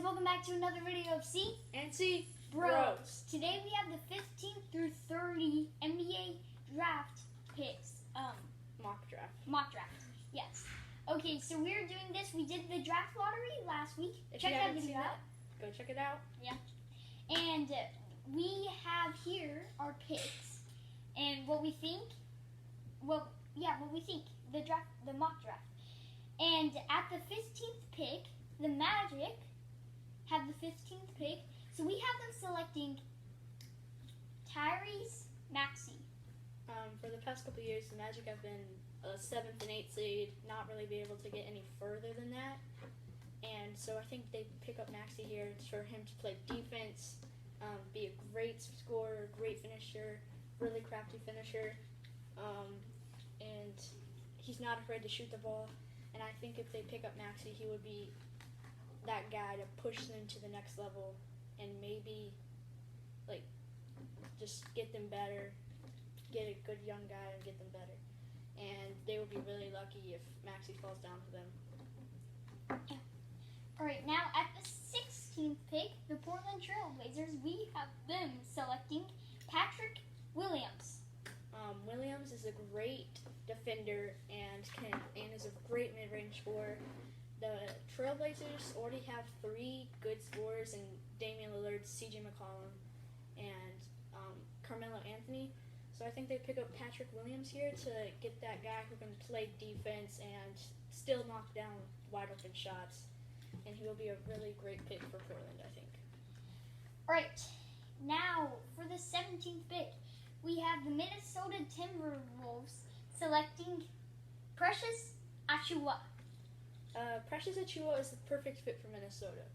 welcome back to another video of C and C Bros. Today we have the 15 through 30 NBA draft picks. Mock draft. Mock draft. Yes. Okay, so we're doing this. We did the draft lottery last week. If Check you that haven't video seen out. that, go check it out. Yeah. And we have here our picks and what we think. What we think. The mock draft. And at the 15th pick, the Magic have the 15th pick. So we have them selecting Tyrese Maxey. For the past couple of years, the Magic have been a 7th and 8th seed, not really be able to get any further than that. And so I think they pick up Maxey here for him to play defense, be a great scorer, great finisher, really crafty finisher. And he's not afraid to shoot the ball. And I think if they pick up Maxey, he would be that guy to push them to the next level and maybe just get them better, get a good young guy and get them better. And they would be really lucky if Maxey falls down to them. Yeah. All right, now at the 16th pick, the Portland Trail Blazers, we have them selecting Patrick Williams. Williams is a great defender and is a great mid-range scorer. The Trailblazers already have 3 good scorers in Damian Lillard, C.J. McCollum, and Carmelo Anthony. So I think they pick up Patrick Williams here to get that guy who can play defense and still knock down wide open shots. And he will be a really great pick for Portland, I think. All right, now for the 17th pick, we have the Minnesota Timberwolves selecting Precious Achiuwa. Precious Achiuwa is the perfect fit for Minnesota.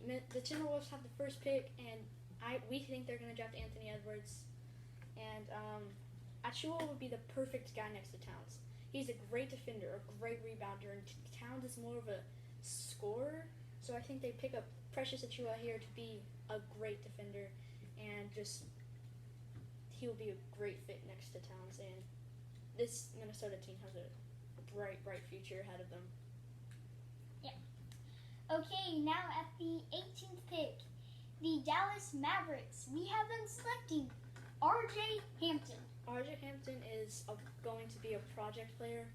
The Timberwolves have the first pick, and we think they're going to draft Anthony Edwards. And Achiuwa would be the perfect guy next to Towns. He's a great defender, a great rebounder, and Towns is more of a scorer. So I think they pick up Precious Achiuwa here to be a great defender, and he'll be a great fit next to Towns. And this Minnesota team has a bright future ahead of them. Okay, now at the 18th pick, the Dallas Mavericks, we have them selecting R.J. Hampton. R.J. Hampton is going to be a project player.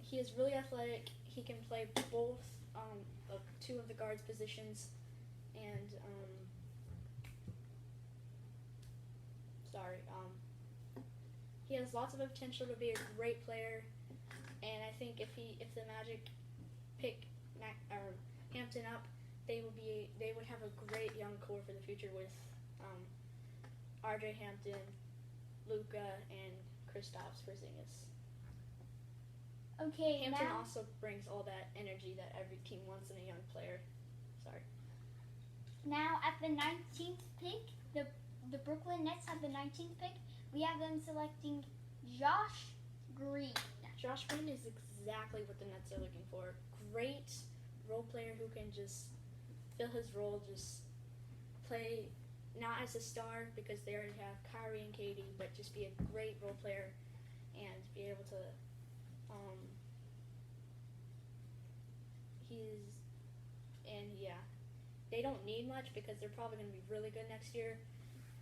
He is really athletic. He can play both of 2 of the guards positions, and he has lots of potential to be a great player. And I think if the Magic pick Hampton up, they would have a great young core for the future with R.J. Hampton, Luka, and Kristaps Porzingis. Okay, Hampton now also brings all that energy that every team wants in a young player. Now at the 19th pick, the Brooklyn Nets have the 19th pick. We have them selecting Josh Green. Josh Green is exactly what the Nets are looking for. Great role player who can just fill his role, just play not as a star because they already have Kyrie and KD, but just be a great role player and be able to they don't need much because they're probably going to be really good next year,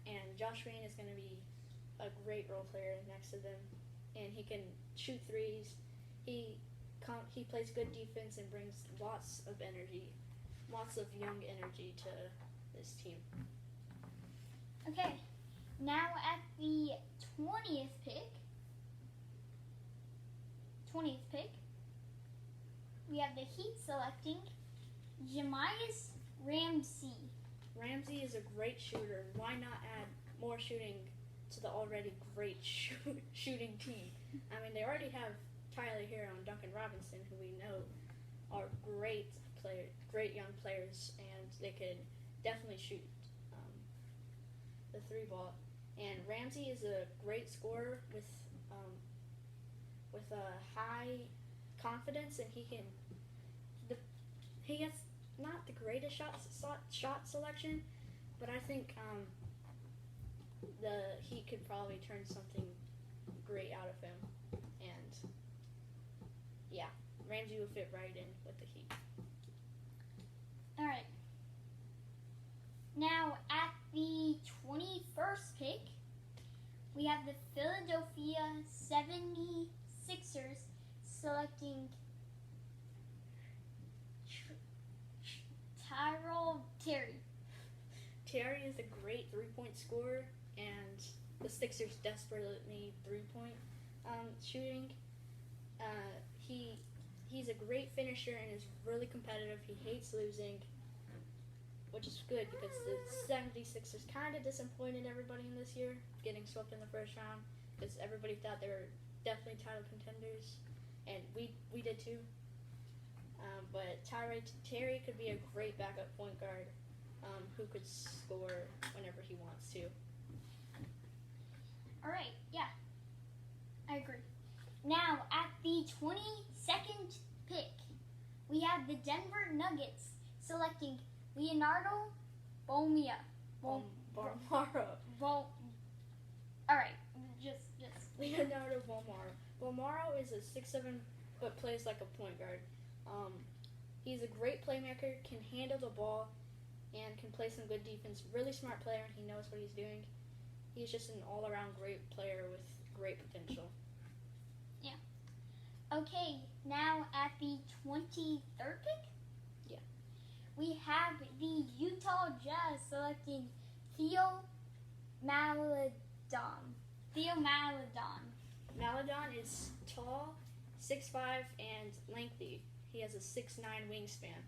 and Josh Green is going to be a great role player next to them, and he can shoot threes. He plays good defense and brings lots of energy, lots of young energy to this team. Okay, now at the 20th pick, we have the Heat selecting Jahmi'us Ramsey. Ramsey is a great shooter. Why not add more shooting to the already great shooting team? I mean, they already have Tyler Hero and Duncan Robinson, who we know are great young players, and they could definitely shoot the 3-ball. And Ramsey is a great scorer with a high confidence, and he has not the greatest shot selection, but I think he could probably turn something great out of him, and Ramsey would fit right in with the Heat. we have the Philadelphia 76ers selecting Tyrell Terry. Terry is a great three-point scorer, and the Sixers desperately need three-point shooting. He's a great finisher and is really competitive. He hates losing, which is good because the 76ers kind of disappointed everybody in this year, getting swept in the first round because everybody thought they were definitely title contenders, and we did too. But Terry could be a great backup point guard who could score whenever he wants to. All right, yeah, I agree. Now, at the 22nd pick, we have the Denver Nuggets selecting Leonardo Bomia. Bolmaro. All right, just. Leonardo Bolmaro. Bolmaro is a 6'7", but plays like a point guard. He's a great playmaker, can handle the ball, and can play some good defense. Really smart player, and he knows what he's doing. He's just an all-around great player with great potential. Okay, now at the 23rd pick? Yeah. We have the Utah Jazz selecting Theo Maledon. Maledon is tall, 6'5", and lengthy. He has a 6'9" wingspan.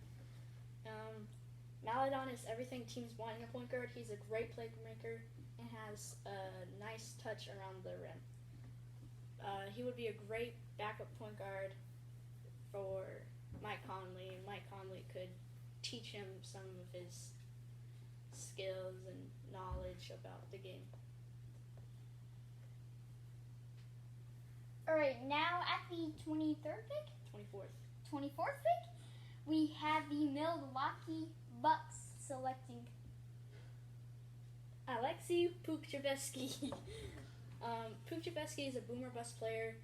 Maledon is everything teams want in a point guard. He's a great playmaker and has a nice touch around the rim. He would be a great backup point guard for Mike Conley. Mike Conley could teach him some of his skills and knowledge about the game. All right, now at the 23rd pick? 24th pick, we have the Milwaukee Bucks selecting Alexei Pukchevsky. Pukchevsky is a boomer bust player.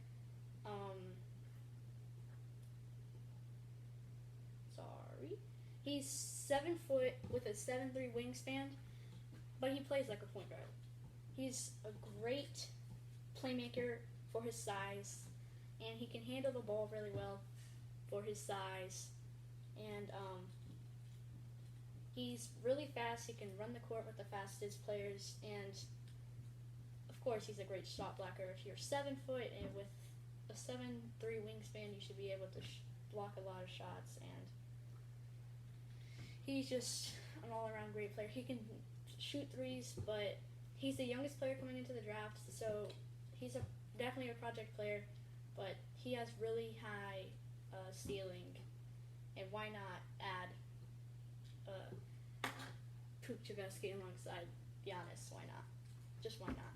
He's 7 foot with a 7'3" wingspan, but he plays like a point guard. He's a great playmaker for his size, and he can handle the ball really well for his size. And he's really fast. He can run the court with the fastest players, and of course, he's a great shot blocker. If you're 7 foot and with a 7'3" wingspan, you should be able to block a lot of shots. And he's just an all-around great player. He can shoot threes, but he's the youngest player coming into the draft, so he's definitely a project player. But he has really high ceiling, and why not add Pukchevsky alongside Giannis? Why not? Just why not?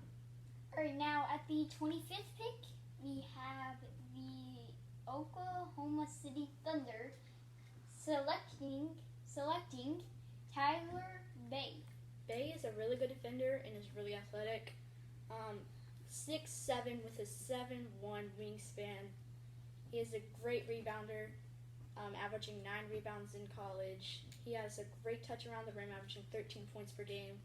All right, now at the 25th pick, we have the Oklahoma City Thunder selecting Tyler Bay. Bay is a really good defender and is really athletic. 6'7" with a 7'1" wingspan. He is a great rebounder, averaging 9 rebounds in college. He has a great touch around the rim, averaging 13 points per game.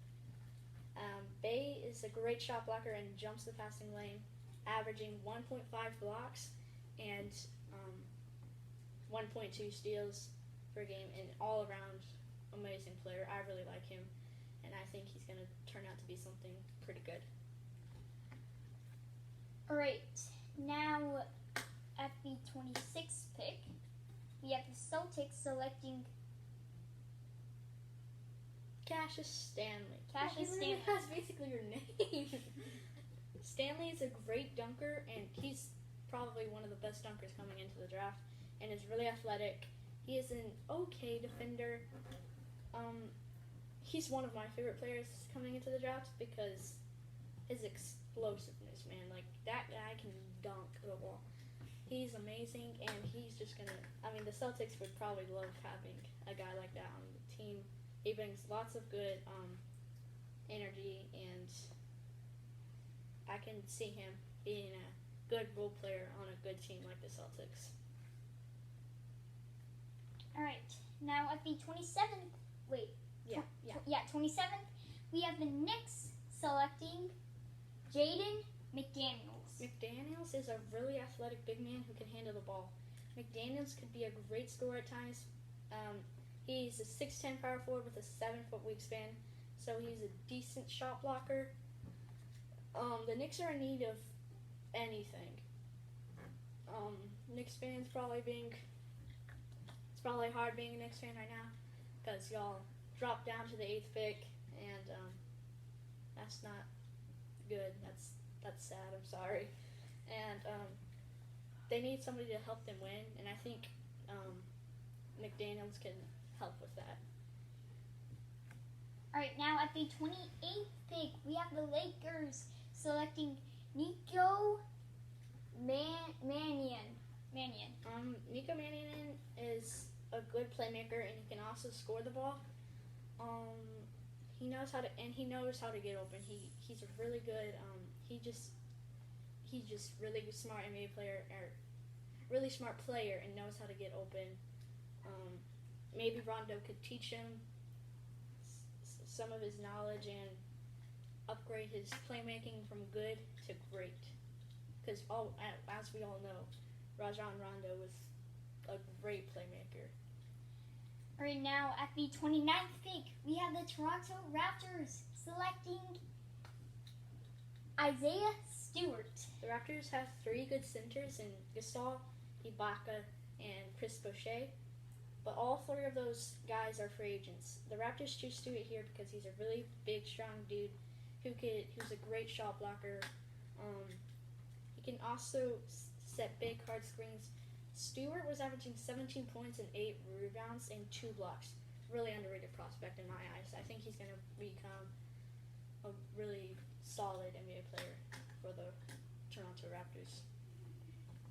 Bay is a great shot blocker and jumps the passing lane, averaging 1.5 blocks and 1.2 steals per game, and all-around amazing player. I really like him, and I think he's going to turn out to be something pretty good. All right, now at the 26th pick, we have the Celtics selecting Cassius Stanley. Cassius Stanley. That's basically your name. Stanley is a great dunker, and he's probably one of the best dunkers coming into the draft, and is really athletic. He is an okay defender. He's one of my favorite players coming into the draft because his explosiveness, man. Like, that guy can dunk the ball. He's amazing, and he's just gonna... the Celtics would probably love having a guy like that on the team. He brings lots of good energy, and I can see him being a good role player on a good team like the Celtics. All right, now at the 27th, 27th, we have the Knicks selecting Jaden McDaniels. McDaniels is a really athletic big man who can handle the ball. McDaniels could be a great scorer at times. He's a 6'10" power forward with a 7-foot wingspan, so he's a decent shot blocker. The Knicks are in need of anything. Knicks fans it's probably hard being a Knicks fan right now because y'all dropped down to the 8th pick, and that's not good. That's sad. I'm sorry. And they need somebody to help them win, and I think McDaniels can help with that. All right, now at the 28th pick, we have the Lakers selecting Nico Mannion. Nico Mannion is a good playmaker, and he can also score the ball. He knows how to get open. He's a really good. He's just really smart NBA player, or really smart player, and knows how to get open. Maybe Rondo could teach him some of his knowledge and upgrade his playmaking from good to great. Because as we all know, Rajon Rondo was a great playmaker. All right, now at the 29th pick, we have the Toronto Raptors selecting Isaiah Stewart. The Raptors have 3 good centers in Gasol, Ibaka, and Chris Boucher. But all 3 of those guys are free agents. The Raptors choose Stewart here because he's a really big, strong dude who's a great shot blocker. He can also set big, hard screens. Stewart was averaging 17 points and 8 rebounds and 2 blocks. Really underrated prospect in my eyes. I think he's going to become a really solid NBA player for the Toronto Raptors.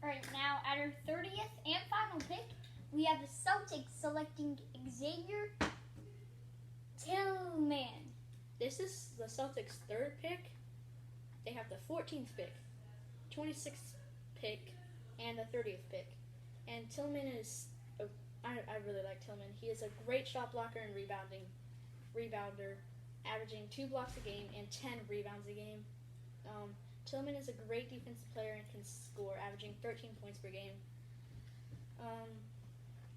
All right, now at our 30th and final pick, we have the Celtics selecting Xavier Tillman. This is the Celtics' 3rd pick. They have the 14th pick, 26th pick, and the 30th pick. And Tillman I really like Tillman. He is a great shot blocker and rebounder, averaging 2 blocks a game and 10 rebounds a game. Tillman is a great defensive player and can score, averaging 13 points per game.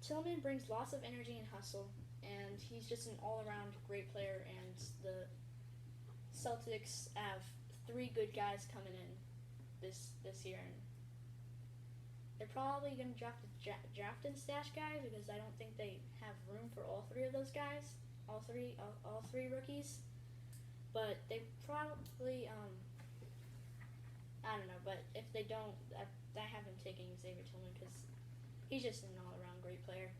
Tillman brings lots of energy and hustle, and he's just an all-around great player, and the Celtics have 3 good guys coming in this year, and they're probably going to draft a stash guy because I don't think they have room for all 3 of those guys, all three rookies. But they probably, I don't know. But if they don't, I have them taking Xavier Tillman because he's just an all-around great player.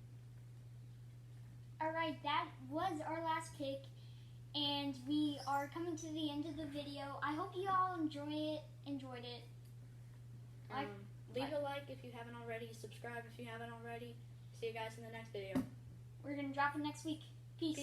All right, that was our last pick, and we are coming to the end of the video. I hope you all enjoyed it. Leave a like if you haven't already. Subscribe if you haven't already. See you guys in the next video. We're going to drop it next week. Peace.